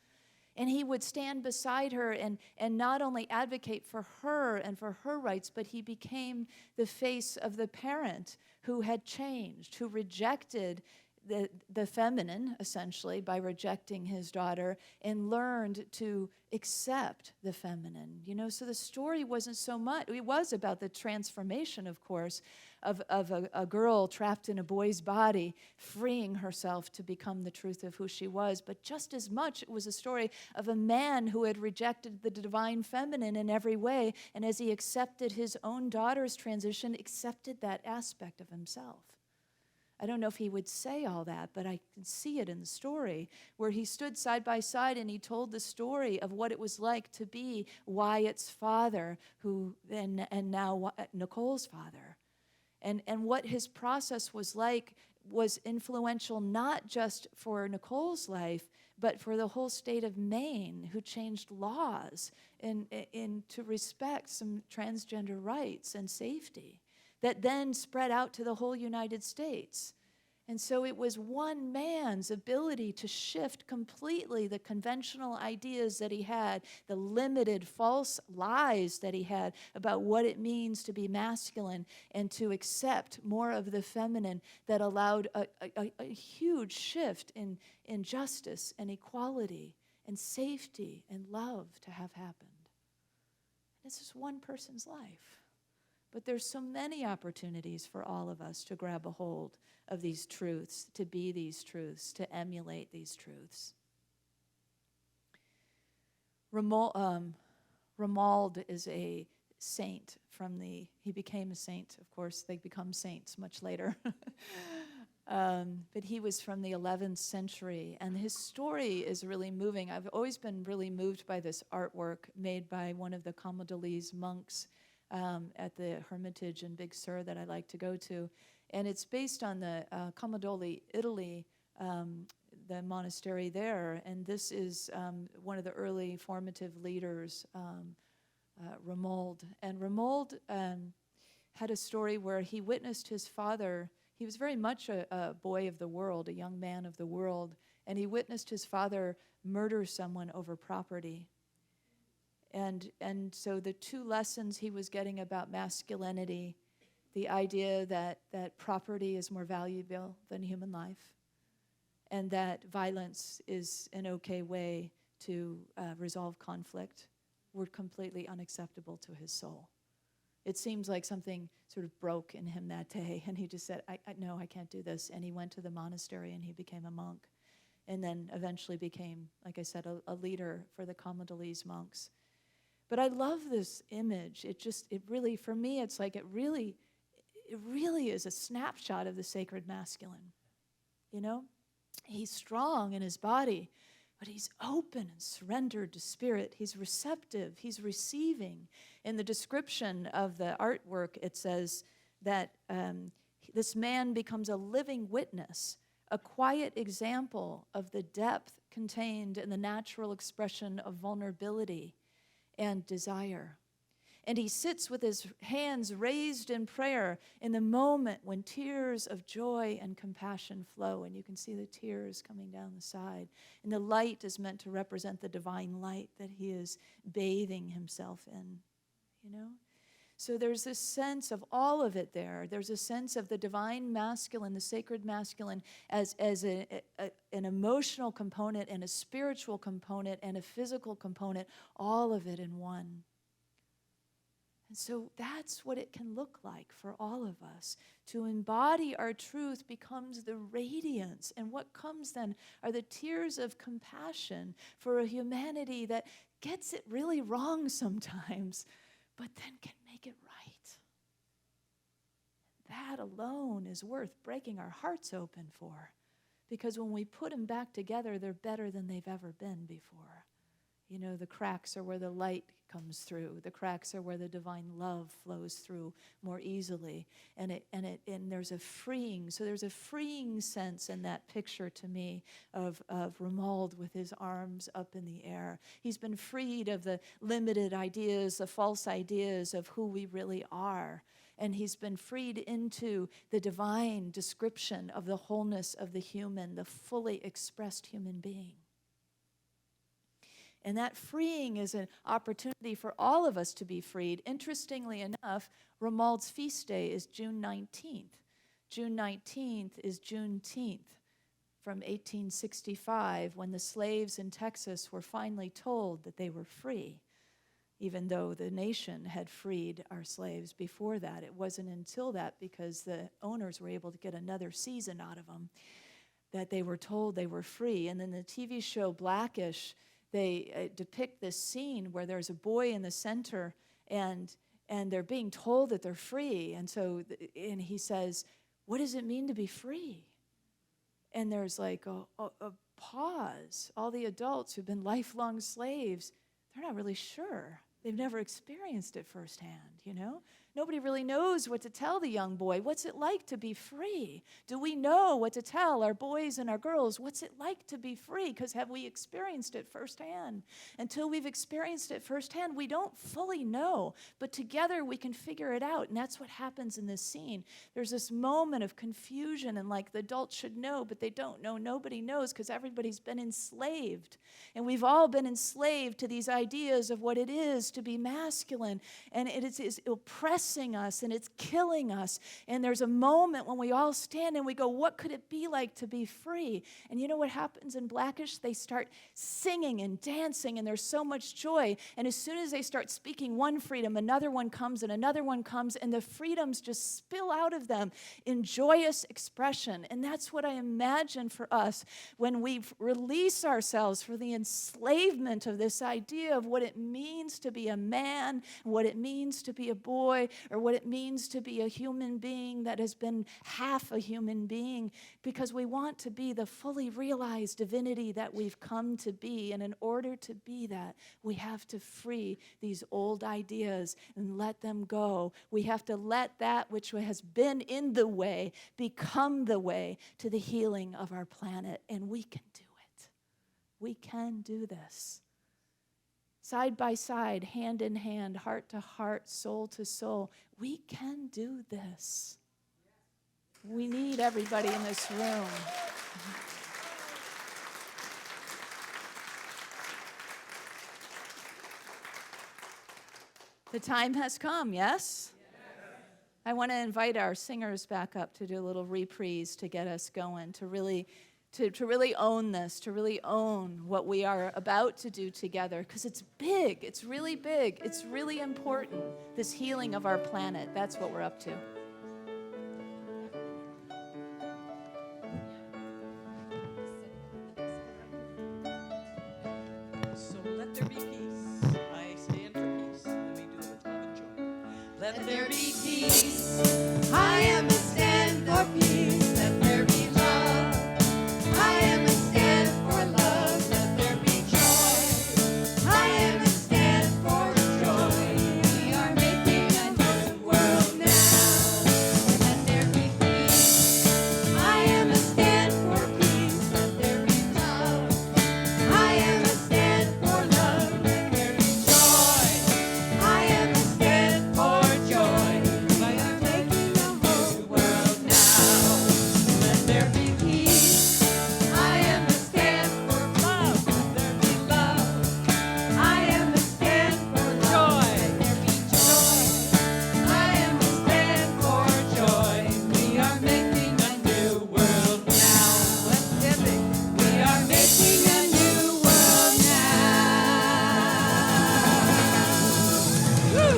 And he would stand beside her and not only advocate for her and for her rights, but he became the face of the parent who had changed, who rejected the feminine, essentially, by rejecting his daughter, and learned to accept the feminine. So the story wasn't so much, it was about the transformation, of course, of a girl trapped in a boy's body, freeing herself to become the truth of who she was. But just as much, it was a story of a man who had rejected the divine feminine in every way, and as he accepted his own daughter's transition, accepted that aspect of himself. I don't know if he would say all that, but I can see it in the story where he stood side by side and he told the story of what it was like to be Wyatt's father, and now Nicole's father. And what his process was like was influential not just for Nicole's life, but for the whole state of Maine, who changed laws to respect some transgender rights and safety, that then spread out to the whole United States. And so it was one man's ability to shift completely the conventional ideas that he had, the limited false lies that he had about what it means to be masculine, and to accept more of the feminine, that allowed a huge shift in justice and equality and safety and love to have happened. This is one person's life. But there's so many opportunities for all of us to grab a hold of these truths, to be these truths, to emulate these truths. Romuald is a saint he became a saint. Of course, they become saints much later. But he was from the 11th century, and his story is really moving. I've always been really moved by this artwork made by one of the Camaldolese monks at the Hermitage in Big Sur that I like to go to. And it's based on the Camaldoli, Italy, the monastery there. And this is one of the early formative leaders, Romuald. And Romuald had a story where he witnessed his father. He was very much a boy of the world, a young man of the world. And he witnessed his father murder someone over property. And so the two lessons he was getting about masculinity, the idea that property is more valuable than human life, and that violence is an okay way to resolve conflict, were completely unacceptable to his soul. It seems like something sort of broke in him that day, and he just said, no, I can't do this. And he went to the monastery, and he became a monk, and then eventually became, like I said, a leader for the Camaldolese monks. But I love this image. It really, for me, it's like it really is a snapshot of the sacred masculine. You know? He's strong in his body, but he's open and surrendered to spirit. He's receptive. He's receiving. In the description of the artwork, it says that this man becomes a living witness, a quiet example of the depth contained in the natural expression of vulnerability and desire. And he sits with his hands raised in prayer in the moment when tears of joy and compassion flow. And you can see the tears coming down the side. And the light is meant to represent the divine light that he is bathing himself in, you know? So there's this sense of all of it there. There's a sense of the divine masculine, the sacred masculine, as an emotional component and a spiritual component and a physical component, all of it in one. And so that's what it can look like for all of us. To embody our truth becomes the radiance. And what comes then are the tears of compassion for a humanity that gets it really wrong sometimes, but then can make it right. That alone is worth breaking our hearts open for. Because when we put them back together, they're better than they've ever been before. You know, the cracks are where the light comes through. The cracks are where the divine love flows through more easily. And there's a freeing. So there's a freeing sense in that picture to me of Romuald with his arms up in the air. He's been freed of the limited ideas, the false ideas of who we really are. And he's been freed into the divine description of the wholeness of the human, the fully expressed human being. And that freeing is an opportunity for all of us to be freed. Interestingly enough, Romuald's feast day is June 19th. June 19th is Juneteenth from 1865, when the slaves in Texas were finally told that they were free, even though the nation had freed our slaves before that. It wasn't until that, because the owners were able to get another season out of them, that they were told they were free. And then the TV show Blackish, they depict this scene where there's a boy in the center, and they're being told that they're free. And so, and he says, "What does it mean to be free?" And there's like a pause. All the adults who've been lifelong slaves, they're not really sure. They've never experienced it firsthand, you know? Nobody really knows what to tell the young boy. What's it like to be free? Do we know what to tell our boys and our girls? What's it like to be free? Because have we experienced it firsthand? Until we've experienced it firsthand, we don't fully know. But together we can figure it out. And that's what happens in this scene. There's this moment of confusion, and like the adults should know, but they don't know. Nobody knows, because everybody's been enslaved. And we've all been enslaved to these ideas of what it is to be masculine. And it is oppressive us, and it's killing us. And there's a moment when we all stand and we go, what could it be like to be free? And you know what happens in Blackish? They start singing and dancing, and there's so much joy. And as soon as they start speaking one freedom, another one comes, and another one comes, and the freedoms just spill out of them in joyous expression. And that's what I imagine for us when we release ourselves from the enslavement of this idea of what it means to be a man, what it means to be a boy, or what it means to be a human being that has been half a human being, because we want to be the fully realized divinity that we've come to be. And in order to be that, we have to free these old ideas and let them go. We have to let that which has been in the way become the way to the healing of our planet. And we can do it. We can do this. Side by side, hand in hand, heart to heart, soul to soul, we can do this. We need everybody in this room. The time has come, yes? I want to invite our singers back up to do a little reprise to get us going, to really own this, to really own what we are about to do together, because it's big, it's really big, it's really important, this healing of our planet. That's what we're up to. So let there be peace. I stand for peace. Let me do it with love and joy. Let there be peace. I am a stand for peace. Let there be love. I am a stand for love. Let there be joy. I am a stand for joy. We are making a new world now. Let there be peace. I am a stand for peace. Let there be love. I am a stand for love. Let there be joy. I am a stand for joy. We are making a whole world now. Let there be peace. I am a stand for love. Let there be love. I am a stand for joy. Let there be joy. I am a stand for joy. We are making a new world now. Let's dip it. We are making a new world now. Woo!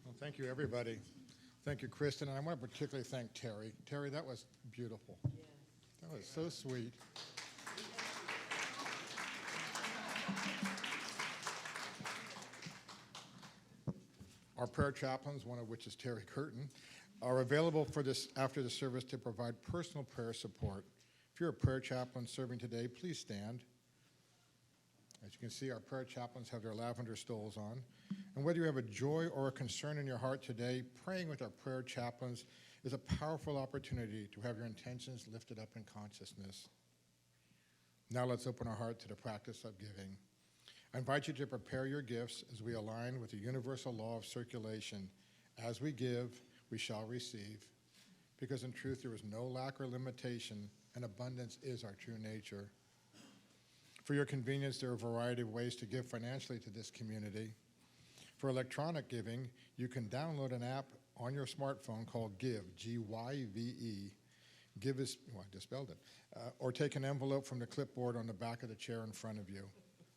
Well, thank you, everybody. Thank you, Kristen. And I want to particularly thank Terry. Terry, that was beautiful. That was so sweet. Our prayer chaplains, one of which is Terry Curtin, are available for this after the service to provide personal prayer support. If you're a prayer chaplain serving today, please stand. As you can see, our prayer chaplains have their lavender stoles on. And whether you have a joy or a concern in your heart today, praying with our prayer chaplains is a powerful opportunity to have your intentions lifted up in consciousness. Now let's open our heart to the practice of giving. I invite you to prepare your gifts as we align with the universal law of circulation. As we give, we shall receive. Because in truth, there is no lack or limitation, and abundance is our true nature. For your convenience, there are a variety of ways to give financially to this community. For electronic giving, you can download an app on your smartphone called Give, G-Y-V-E. Give is, well, I just spelled it. Or take an envelope from the clipboard on the back of the chair in front of you.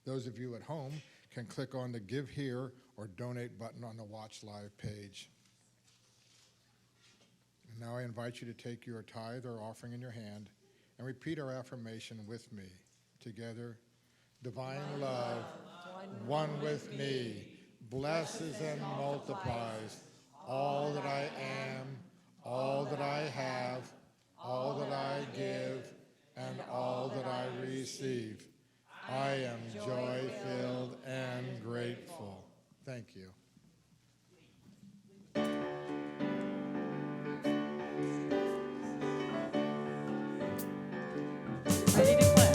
Those of you at home can click on the Give Here or Donate button on the Watch Live page. And now I invite you to take your tithe or offering in your hand and repeat our affirmation with me. Together, divine love, one with me, blesses and multiplies all that I am, all that I have, all that I give, and all that I receive. I am joy-filled and grateful. Thank you. Ready to clap.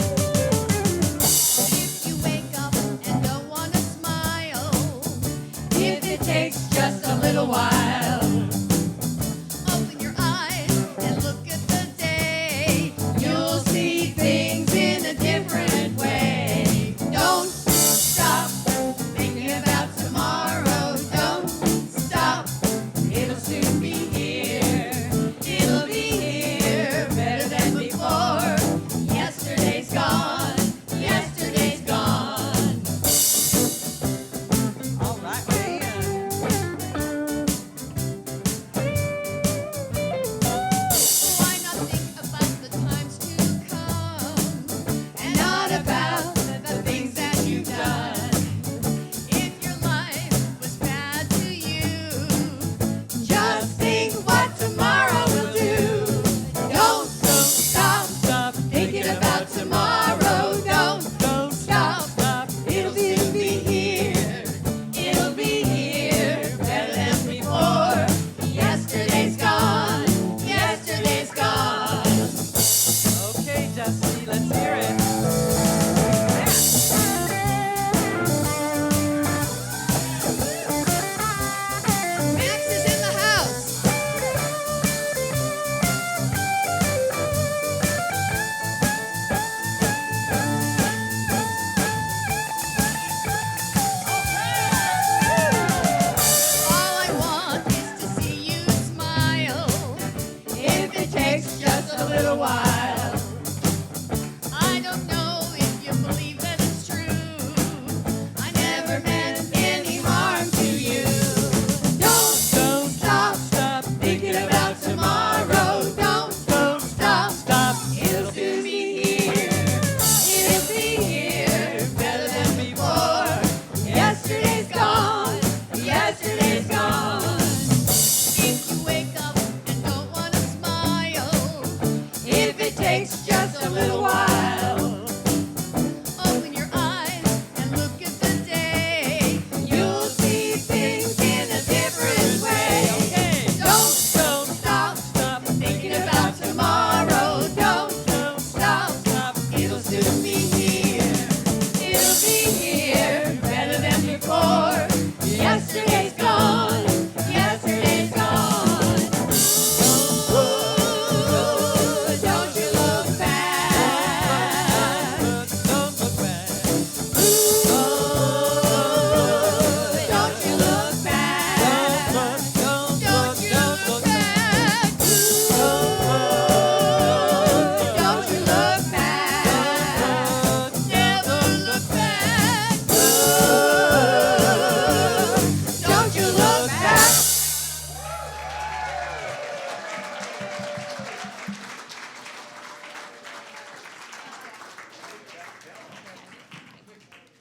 If you wake up and don't want to smile, If it takes just a little while, open your eyes and look at the day. you'll see things in a different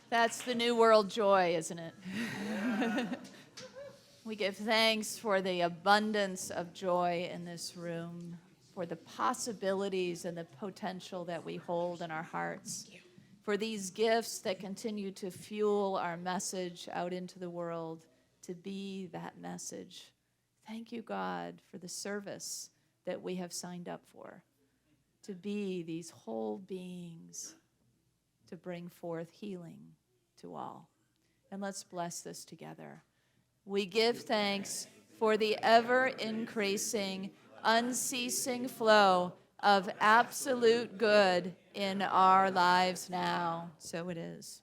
That's the new world joy, isn't it? We give thanks for the abundance of joy in this room, for the possibilities and the potential that we hold in our hearts, for these gifts that continue to fuel our message out into the world, to be that message. Thank you, God, for the service that we have signed up for, to be these whole beings, to bring forth healing to all. And let's bless this together. We give thanks for the ever-increasing, unceasing flow of absolute good in our lives now. So it is.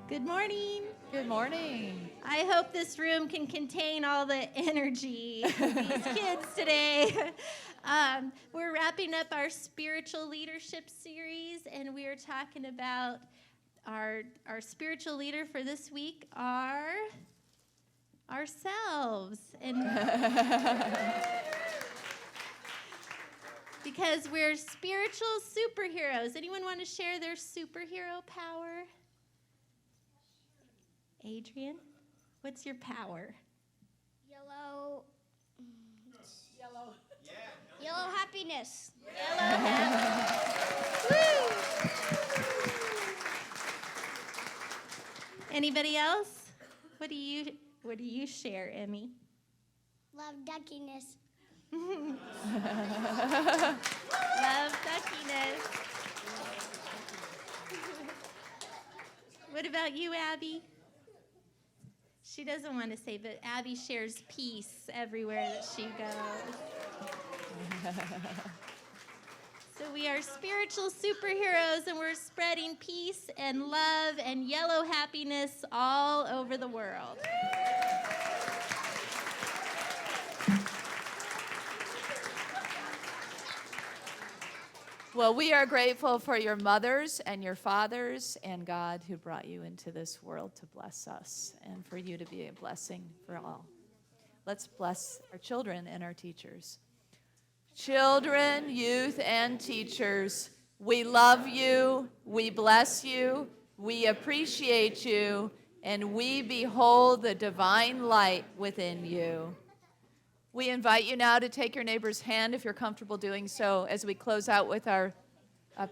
Good morning. Good morning. I hope this room can contain all the energy of these kids today. We're wrapping up our spiritual leadership series, and we are talking about our spiritual leader for this week are ourselves. And because we're spiritual superheroes. Anyone want to share their superhero power? Adrian, what's your power? Yellow happiness. Yellow happiness. Woo! Anybody else? What do you share, Emmy? Love duckiness. Love duckiness. What about you, Abby? She doesn't want to say, but Abby shares peace everywhere that she goes. So we are spiritual superheroes, and we're spreading peace and love and yellow happiness all over the world. Well, we are grateful for your mothers and your fathers and God who brought you into this world to bless us and for you to be a blessing for all. Let's bless our children and our teachers. Children, youth, and teachers, we love you, we bless you, we appreciate you, and we behold the divine light within you. We invite you now to take your neighbor's hand if you're comfortable doing so as we close out with our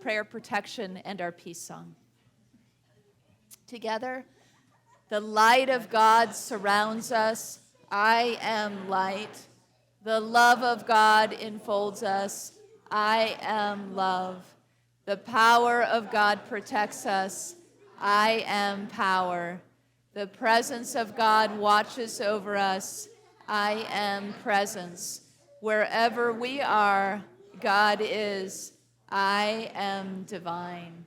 prayer protection and our peace song. Together, the light of God surrounds us. I am light. The love of God enfolds us. I am love. The power of God protects us. I am power. The presence of God watches over us. I am presence. Wherever we are, God is. I am divine.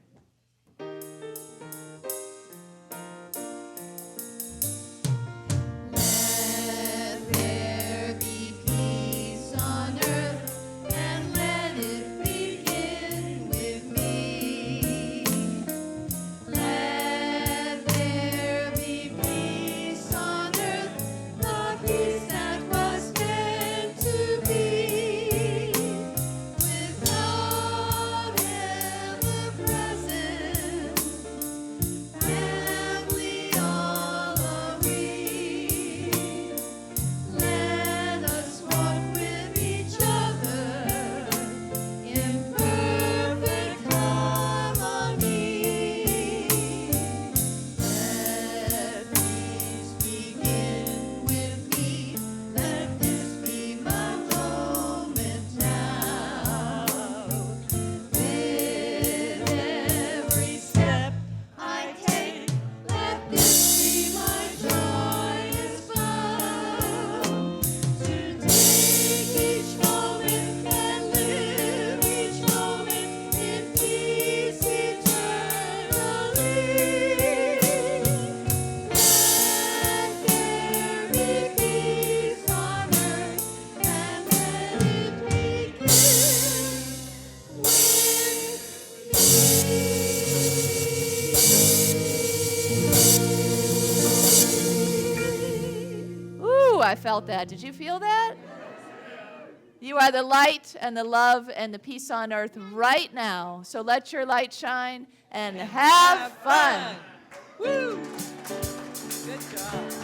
Let there be peace on earth, and let it begin with me. Let there be peace on earth, the peace that was meant to be, with God ever present. felt that. Did you feel that? You are the light and the love and the peace on earth right now. So let your light shine and have fun. Woo! Good job.